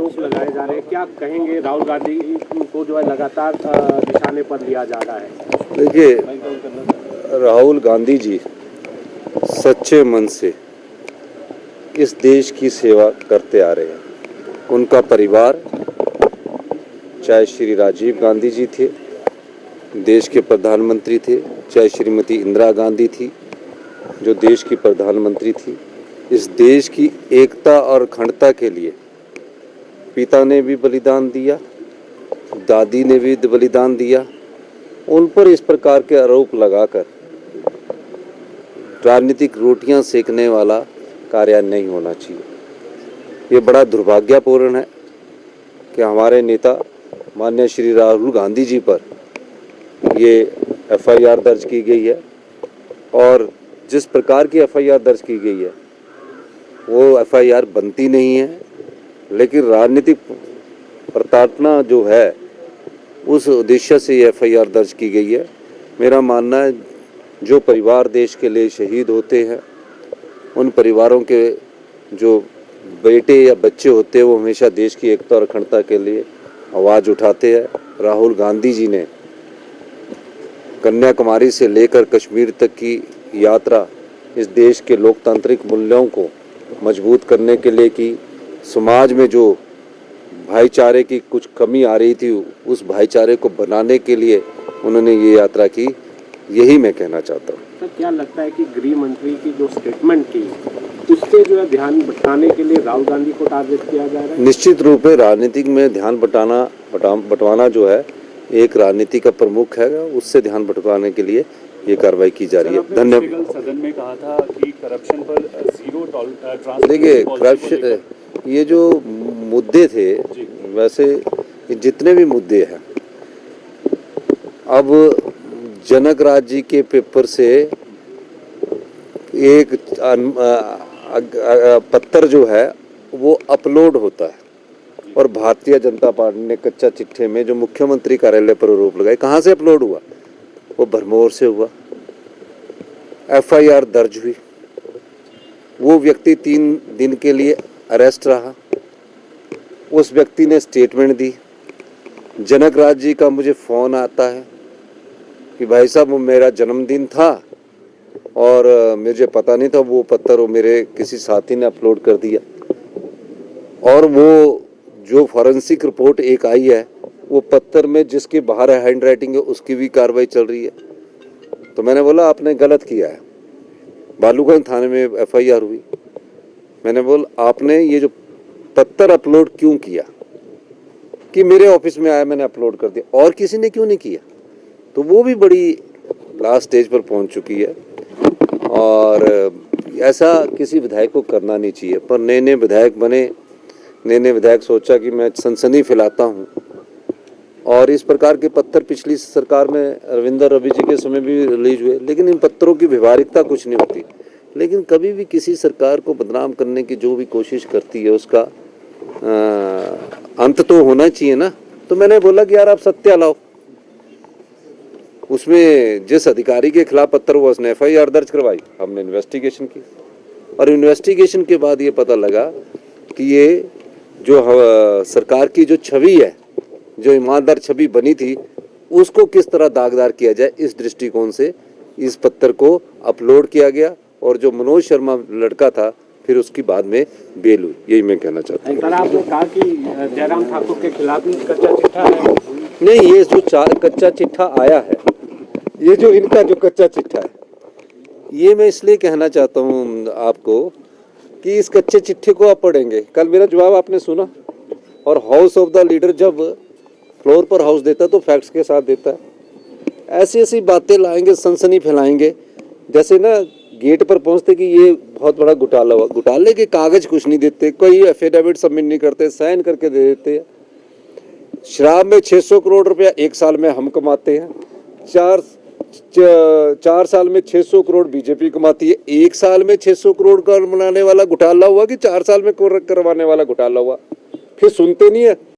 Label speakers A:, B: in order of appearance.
A: आरोप लगाए जा रहे हैं, क्या कहेंगे? राहुल गांधी को जो है लगातार निशाने पर लिया जा रहा है।
B: देखिए, राहुल गांधी जी सच्चे मन से इस देश की सेवा करते आ रहे हैं। उनका परिवार, चाहे श्री राजीव गांधी जी थे, देश के प्रधानमंत्री थे, चाहे श्रीमती इंदिरा गांधी थी, जो देश की प्रधानमंत्री थी, इस देश की एकता और अखंडता के लिए पिता ने भी बलिदान दिया, दादी ने भी बलिदान दिया। उन पर इस प्रकार के आरोप लगाकर राजनीतिक रोटियां सेकने वाला कार्य नहीं होना चाहिए। ये बड़ा दुर्भाग्यपूर्ण है कि हमारे नेता माननीय श्री राहुल गांधी जी पर ये एफआईआर दर्ज की गई है, और जिस प्रकार की एफआईआर दर्ज की गई है वो एफआईआर बनती नहीं है, लेकिन राजनीतिक प्रताड़ना जो है उस उद्देश्य से ये एफआईआर दर्ज की गई है। मेरा मानना है, जो परिवार देश के लिए शहीद होते हैं, उन परिवारों के जो बेटे या बच्चे होते हैं, वो हमेशा देश की एकता और अखंडता के लिए आवाज़ उठाते हैं। राहुल गांधी जी ने कन्याकुमारी से लेकर कश्मीर तक की यात्रा इस देश के लोकतांत्रिक मूल्यों को मजबूत करने के लिए की। समाज में जो भाईचारे की कुछ कमी आ रही थी, उस भाईचारे को बनाने के लिए उन्होंने ये यात्रा की। यही मैं कहना चाहता हूँ।
A: सर, क्या लगता है कि गृह मंत्री की जो स्टेटमेंट थी उससे जो है ध्यान भटकाने के लिए राहुल गांधी को टारगेट किया जा रहा है?
B: निश्चित रूप से राजनीतिक में ध्यान बंटवाना जो है एक राजनीति का प्रमुख है, उससे ध्यान भटकाने के लिए ये कार्रवाई की जा रही है। धन्यवाद।
C: सदन में कहा था कि करप्शन पर जीरो टॉलरेंस।
B: देखिए, करप्शन, ये जो मुद्दे थे, वैसे जितने भी मुद्दे हैं, अब जनक राज जी के पेपर से एक पत्र जो है वो अपलोड होता है, और भारतीय जनता पार्टी ने कच्चा चिट्ठे में जो मुख्यमंत्री कार्यालय पर आरोप लगाए, कहाँ से अपलोड हुआ? वो भरमौर से हुआ। एफआईआर दर्ज हुई, वो व्यक्ति 3 दिन के लिए अरेस्ट रहा, उस व्यक्ति ने स्टेटमेंट दी। जनक राज जी का मुझे फ़ोन आता है कि भाई साहब, वो मेरा जन्मदिन था और मुझे पता नहीं था, वो पत्र वो मेरे किसी साथी ने अपलोड कर दिया, और वो जो फॉरेंसिक रिपोर्ट एक आई है, वो पत्र में जिसके बाहर हैंड राइटिंग है उसकी भी कार्रवाई चल रही है। तो मैंने बोला आपने गलत किया है। बालूगंज थाने में एफआईआर हुई। मैंने बोला आपने ये जो पत्र अपलोड क्यों किया? कि मेरे ऑफिस में आया, मैंने अपलोड कर दिया, और किसी ने क्यों नहीं किया? तो वो भी बड़ी लास्ट स्टेज पर पहुंच चुकी है, और ऐसा किसी विधायक को करना नहीं चाहिए। पर नए विधायक बने, नए विधायक सोचा कि मैं सनसनी फैलाता हूं, और इस प्रकार के पत्र पिछली सरकार में रविंदर रवि जी के समय भी रिलीज हुए, लेकिन इन पत्रों की व्यवहारिकता कुछ नहीं होती। लेकिन कभी भी किसी सरकार को बदनाम करने की जो भी कोशिश करती है, उसका अंत तो होना चाहिए ना। तो मैंने बोला कि यार आप सत्य लाओ। उसमें जिस अधिकारी के खिलाफ पत्र हुआ उसने एफआईआर दर्ज करवाई, हमने इन्वेस्टिगेशन की, और इन्वेस्टिगेशन के बाद ये पता लगा कि ये जो सरकार की जो छवि है, जो ईमानदार छवि बनी थी, उसको किस तरह दागदार किया जाए, इस दृष्टिकोण से इस पत्र को अपलोड किया गया। और जो मनोज शर्मा लड़का था, फिर उसकी बाद में बेल हुई। यही मैं कहना चाहता हूँ।
A: सर, आपने कहा कि जयराम ठाकुर के खिलाफ कच्चा चिट्ठा है।
B: नहीं, ये जो कच्चा चिट्ठा आया है, ये जो इनका जो कच्चा चिट्ठा है, ये मैं इसलिए कहना चाहता हूँ आपको कि इस कच्चे चिट्ठे को आप पढ़ेंगे। कल मेरा जवाब आपने सुना, और हाउस ऑफ द लीडर जब फ्लोर पर हाउस देता है तो फैक्ट्स के साथ देता है। ऐसी ऐसी बातें लाएंगे, सनसनी फैलाएंगे, जैसे ना गेट पर पहुंचते कि ये बहुत बड़ा घोटाला हुआ। घोटाले के कागज कुछ नहीं देते, कोई एफिडेविट सबमिट नहीं करते, साइन करके दे देते हैं। शराब में 600 करोड़ रुपया 1 साल में हम कमाते हैं, 4 साल में 600 करोड़ बीजेपी कमाती है। 1 साल में 600 करोड़ का बनाने वाला घोटाला हुआ कि 4 साल में करवाने वाला घोटाला हुआ? फिर सुनते नहीं है।